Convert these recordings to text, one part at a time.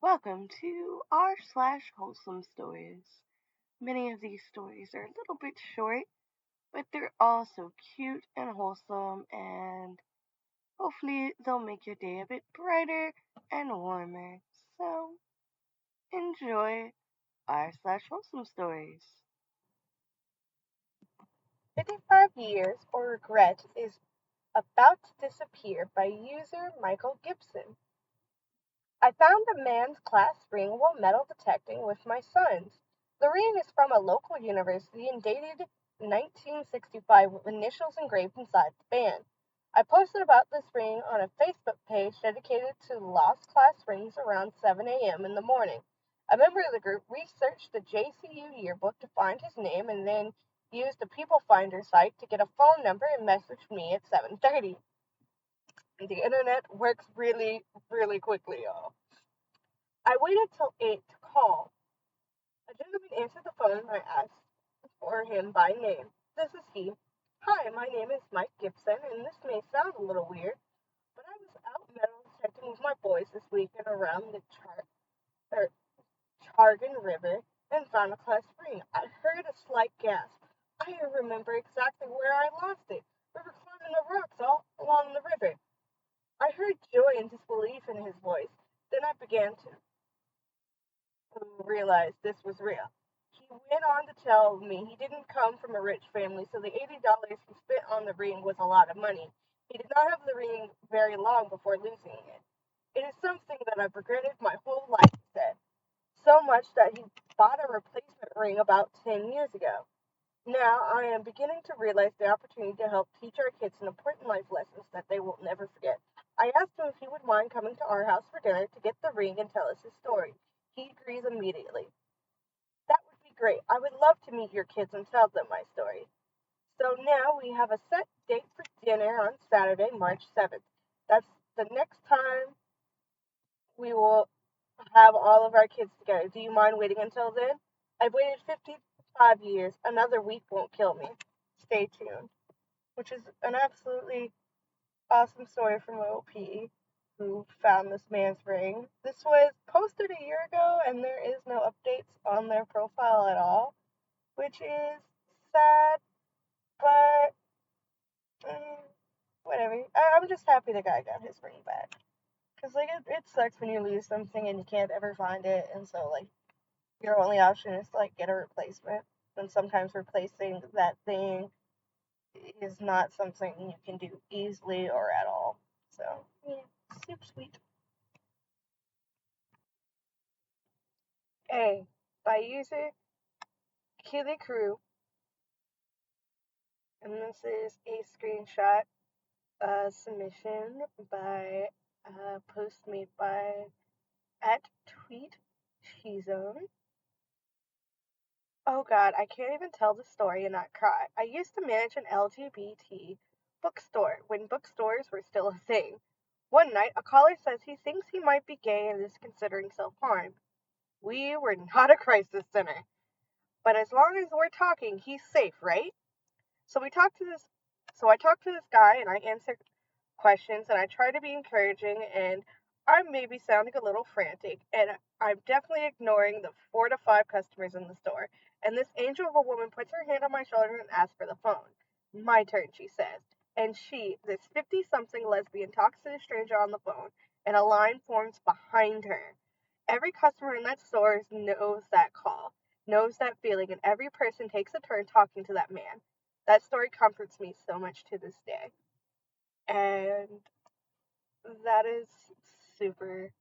Welcome to r/Wholesome Stories. Many of these stories are a little bit short, but they're all so cute and wholesome, and hopefully they'll make your day a bit brighter and warmer. So enjoy r/Wholesome Stories. 55 Years or Regret is about to disappear by user Michael Gibson. I found a man's class ring while metal detecting with my sons. The ring is from a local university and dated 1965 with initials engraved inside the band. I posted about this ring on a Facebook page dedicated to lost class rings around 7 a.m. in the morning. A member of the group researched the JCU yearbook to find his name and then used a People Finder site to get a phone number and messaged me at 7:30. The internet works really, really quickly, y'all. I waited till 8 to call. A gentleman answered the phone and I asked for him by name. This is he. Hi, my name is Mike Gibson, and this may sound a little weird, but I was out metal detecting with my boys this weekend around the Chargan River and found a class ring. I heard a slight gasp. I remember exactly where I lost it. We were climbing the rocks all along the river. I heard joy and disbelief in his voice. Then I began to who realized this was real. He went on to tell me he didn't come from a rich family, so the $80 he spent on the ring was a lot of money. He did not have the ring very long before losing it. It is something that I've regretted my whole life, he said. So much that he bought a replacement ring about 10 years ago. Now I am beginning to realize the opportunity to help teach our kids some important life lessons that they will never forget. I asked him if he would mind coming to our house for dinner to get the ring and tell us his story. He agrees immediately. That would be great. I would love to meet your kids and tell them my story. So now we have a set date for dinner on Saturday, March 7th. That's the next time we will have all of our kids together. Do you mind waiting until then? I've waited 55 years. Another week won't kill me. Stay tuned. Which is an absolutely awesome story from OP who found this man's ring. This was posted a year ago and there is no updates on their profile at all, which is sad, but whatever. I'm just happy the guy got his ring back. Because, like, it sucks when you lose something and you can't ever find it, and so, like, your only option is to, like, get a replacement. And sometimes replacing that thing is not something you can do easily or at all. So, yeah, super sweet. A. By user Killy Crew, and this is a screenshot submission by post made by at tweet Cheezone. Oh god, I can't even tell the story and not cry. I used to manage an LGBT bookstore when bookstores were still a thing. One night, a caller says he thinks he might be gay and is considering self-harm. We were not a crisis center, but as long as we're talking, he's safe, right? So we talked to this so I talked to this guy and I answered questions and I tried to be encouraging and I'm maybe sounding a little frantic and I'm definitely ignoring the 4 to 5 customers in the store. And this angel of a woman puts her hand on my shoulder and asks for the phone. My turn, she says. And she, this 50 something lesbian, talks to the stranger on the phone and a line forms behind her. Every customer in that store knows that call, knows that feeling, and every person takes a turn talking to that man. That story comforts me so much to this day. And that is super,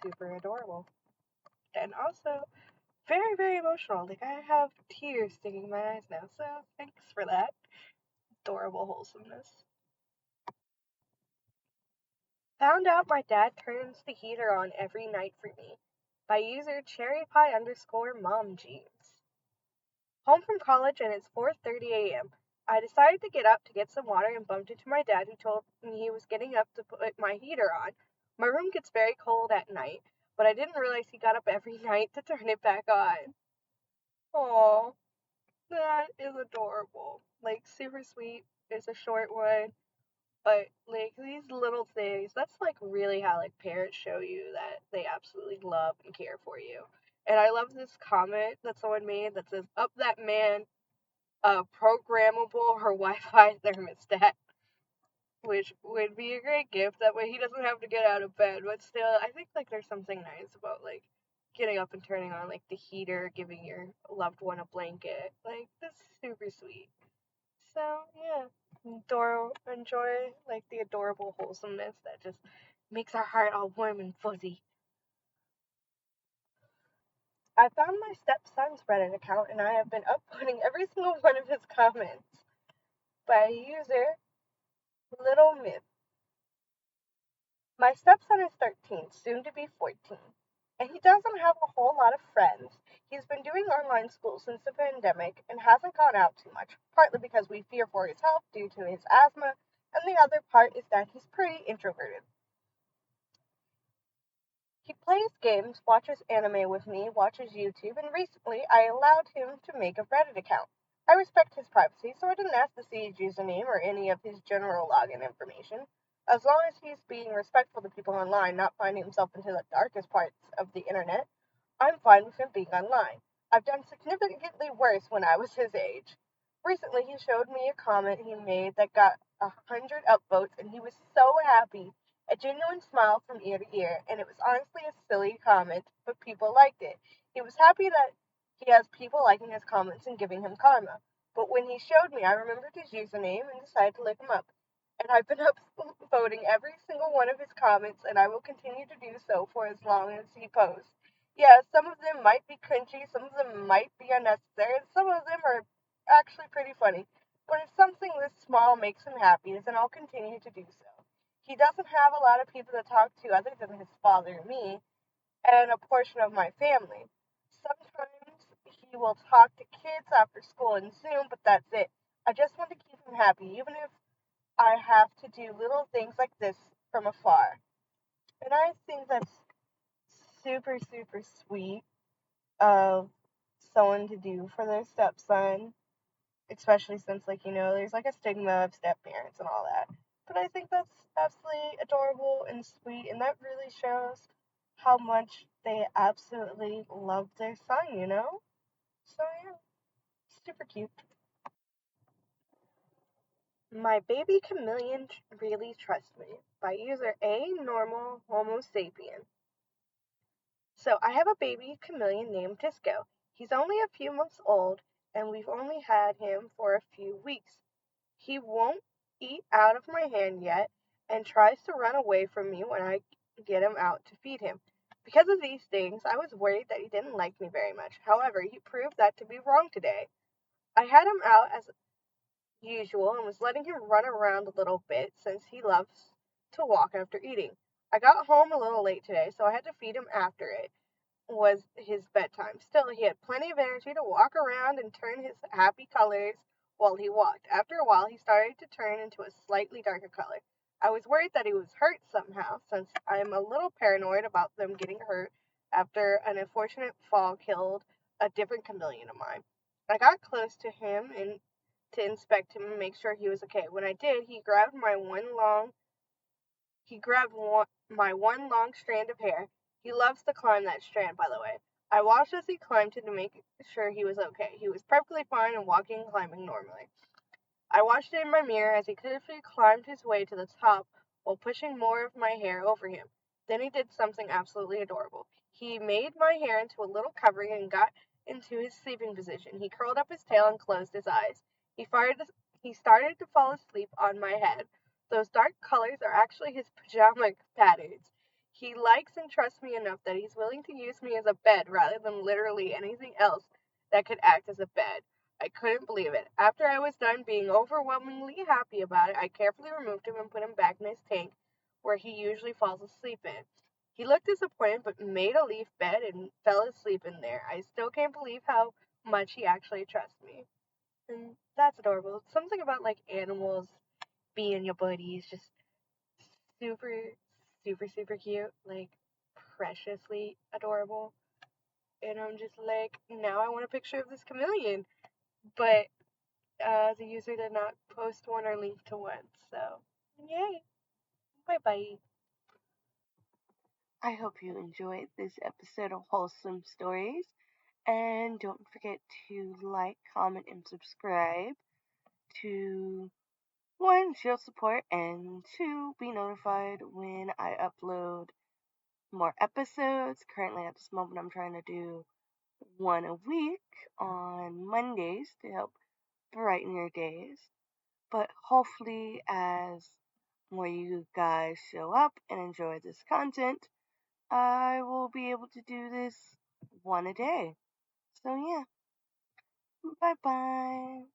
super adorable. And also very, very emotional. Like I have tears stinging in my eyes now. So thanks for that adorable wholesomeness. Found out my dad turns the heater on every night for me. By user cherrypie underscore mom jeans. Home from college and it's 4:30 a.m. I decided to get up to get some water and bumped into my dad who told me he was getting up to put my heater on. My room gets very cold at night, but I didn't realize he got up every night to turn it back on. Aw, that is adorable. Like super sweet. It's a short one, But like these little things, that's like really how like parents show you that they absolutely love and care for you. And I love this comment that someone made that says, "Up that man, programmable or Wi-Fi thermostat," which would be a great gift. That way he doesn't have to get out of bed. But still, I think like there's something nice about like getting up and turning on like the heater, giving your loved one a blanket. Like that's super sweet. So yeah, enjoy like the adorable wholesomeness that just makes our heart all warm and fuzzy. I found my stepson's Reddit account and I have been upvoting every single one of his comments by user Little Myth. My stepson is 13, soon to be 14, and he doesn't have a whole lot of friends. He's been doing online school since the pandemic and hasn't gone out too much, partly because we fear for his health due to his asthma, and the other part is that he's pretty introverted. He plays games, watches anime with me, watches YouTube, and recently I allowed him to make a Reddit account. I respect his privacy, so I didn't ask to see his username or any of his general login information. As long as he's being respectful to people online, not finding himself into the darkest parts of the internet, I'm fine with him being online. I've done significantly worse when I was his age. Recently, he showed me a comment he made that got 100 upvotes, and he was so happy, a genuine smile from ear to ear, and it was honestly a silly comment, but people liked it. He was happy that he has people liking his comments and giving him karma. But when he showed me, I remembered his username and decided to look him up. And I've been upvoting every single one of his comments, and I will continue to do so for as long as he posts. Yeah, some of them might be cringy, some of them might be unnecessary, and some of them are actually pretty funny. But if something this small makes him happy, then I'll continue to do so. He doesn't have a lot of people to talk to other than his father and me, and a portion of my family. Sometimes he will talk to kids after school in Zoom, but that's it. I just want to keep him happy, even if I have to do little things like this from afar. And I think that's super, super sweet of someone to do for their stepson, especially since, like, there's like a stigma of step parents and all that. But I think that's absolutely adorable and sweet, and that really shows how much they absolutely love their son. So, yeah, super cute. My baby chameleon really trusts me by user A normal homo sapien. So I have a baby chameleon named Disco. He's only a few months old and we've only had him for a few weeks. He won't eat out of my hand yet and tries to run away from me when I get him out to feed him. Because of these things, I was worried that he didn't like me very much. However, he proved that to be wrong today. I had him out as usual and was letting him run around a little bit since he loves to walk after eating. I got home a little late today, so I had to feed him after it was his bedtime. Still, he had plenty of energy to walk around and turn his happy colors while he walked. After a while, he started to turn into a slightly darker color. I was worried that he was hurt somehow, since I'm a little paranoid about them getting hurt after an unfortunate fall killed a different chameleon of mine. I got close to him and to inspect him and make sure he was okay. When I did, he grabbed my one long strand of hair. He loves to climb that strand, by the way. I watched as he climbed it to make sure he was okay. He was perfectly fine and walking and climbing normally. I watched it in my mirror as he carefully climbed his way to the top while pushing more of my hair over him. Then he did something absolutely adorable. He made my hair into a little covering and got into his sleeping position. He curled up his tail and closed his eyes. He started to fall asleep on my head. Those dark colors are actually his pajama patterns. He likes and trusts me enough that he's willing to use me as a bed rather than literally anything else that could act as a bed. I couldn't believe it. After I was done being overwhelmingly happy about it, I carefully removed him and put him back in his tank where he usually falls asleep in. He looked disappointed but made a leaf bed and fell asleep in there. I still can't believe how much he actually trusts me. And that's adorable. Something about like animals being your buddy is just super, super, super cute. Like preciously adorable. And I'm just like, now I want a picture of this chameleon. But the user did not post one or link to one, so Yay! Bye bye. I hope you enjoyed this episode of Wholesome Stories. And don't forget to like, comment, and subscribe to one, show support, and two, be notified when I upload more episodes. Currently, at this moment, I'm trying to do one a week on Mondays to help brighten your days. But hopefully, as more you guys show up and enjoy this content, I will be able to do this one a day. So, yeah, bye bye.